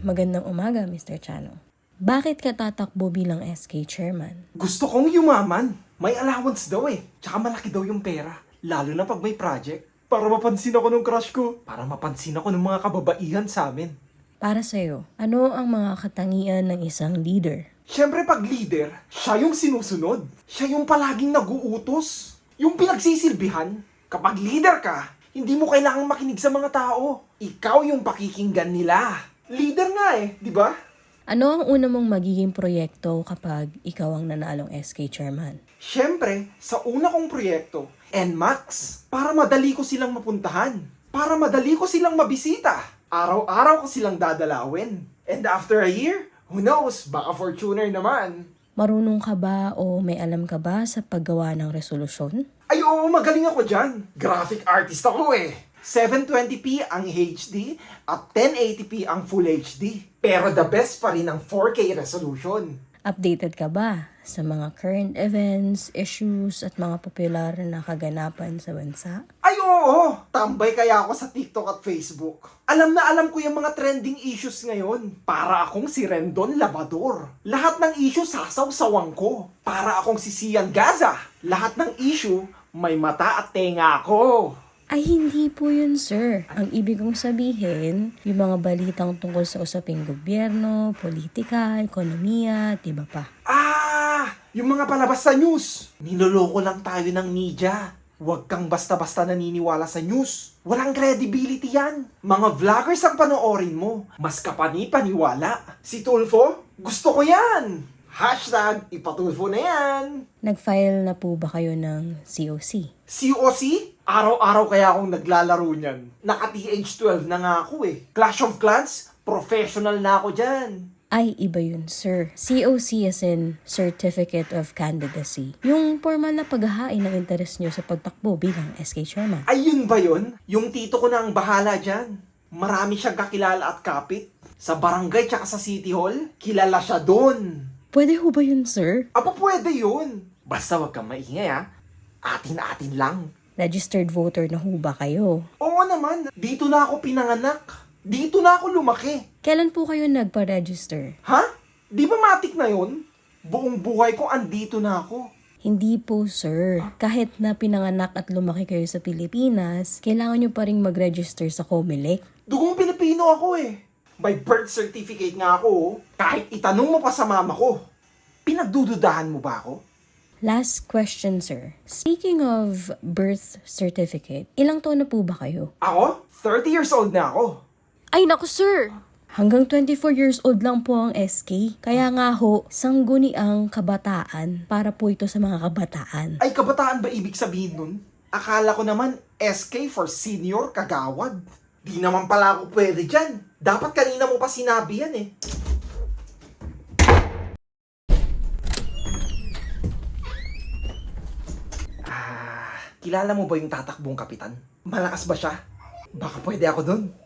Magandang umaga, Mr. Chano. Bakit ka tatakbo bilang SK chairman? Gusto kong yumaman. May allowance daw eh. Tsaka malaki daw yung pera. Lalo na pag may project. Para mapansin ako ng crush ko. Para mapansin ako ng mga kababaihan sa amin. Para sa'yo, ano ang mga katangian ng isang leader? Siyempre pag leader, siya yung sinusunod. Siya yung palaging nag-uutos. Yung pinagsisilbihan. Kapag leader ka, hindi mo kailangang makinig sa mga tao. Ikaw yung pakikinggan nila. Leader nga eh, di ba? Ano ang una mong magiging proyekto kapag ikaw ang nanalong SK chairman? Siyempre, sa una kong proyekto, NMAX, para madali ko silang mapuntahan. Para madali ko silang mabisita. Araw-araw ko silang dadalawin. And after a year, who knows, baka Fortuner naman. Marunong ka ba o may alam ka ba sa paggawa ng resolusyon? Ay oo, magaling ako dyan. Graphic artist ako eh. 720p ang HD at 1080p ang Full HD. Pero the best pa rin ang 4K resolution. Updated ka ba sa mga current events, issues, at mga popular na kaganapan sa bansa? Ay oo, tambay kaya ako sa TikTok at Facebook. Alam na alam ko yung mga trending issues ngayon. Para akong si Rendon Labador. Lahat ng issue sasawsawan ko. Para akong si Sian Gaza. Lahat ng issue may mata at tenga ako. Ay, hindi po yun, sir. Ang ibig kong sabihin, yung mga balitang tungkol sa usaping gobyerno, politika, ekonomiya, at iba pa. Yung mga palabas sa news. Niloloko lang tayo ng media. Huwag kang basta-basta naniniwala sa news. Walang credibility yan. Mga vloggers ang panoorin mo. Mas kapani-paniwala. Si Tulfo, gusto ko yan. Hashtag, ipatulfo na yan. Nag-file na po ba kayo ng COC? COC? Araw-araw kaya akong naglalaro niyan. Naka-TH12 na nga ako eh. Clash of Clans? Professional na ako dyan. Ay, iba yun, sir. COC as in Certificate of Candidacy. Yung formal na paghahain ng interes nyo sa pagtakbo bilang SK chairman. Ayun ba yun? Yung tito ko na ang bahala dyan. Marami siyang kakilala at kapit. Sa barangay tsaka sa city hall, kilala siya doon. Pwede ho ba yun, sir? Apa pwede yun? Basta wag kang maingay ha. Atin-atin lang. Registered voter na ho ba kayo? Oo naman, dito na ako pinanganak. Dito na ako lumaki. Kailan po kayo nagpa-register? Ha? Di ba matik na yun? Buong buhay ko andito na ako. Hindi po, sir. Kahit na pinanganak at lumaki kayo sa Pilipinas, kailangan nyo pa rin mag-register sa COMELEC. Dugong Pilipino ako eh. May birth certificate nga ako oh. Kahit itanong mo pa sa mama ko. Pinagdududahan mo ba ako? Last question, sir. Speaking of birth certificate, ilang taon na po ba kayo? Ako? 30 years old na ako. Ay, naku, sir! Hanggang 24 years old lang po ang SK. Kaya nga ho, sangguni ang kabataan para po ito sa mga kabataan. Ay, kabataan ba ibig sabihin nun? Akala ko naman SK for senior kagawad. Di naman pala ako pwede dyan. Dapat kanina mo pa sinabi yan eh. Kilala mo ba yung tatakbong kapitan? Malakas ba siya? Baka pwede ako dun.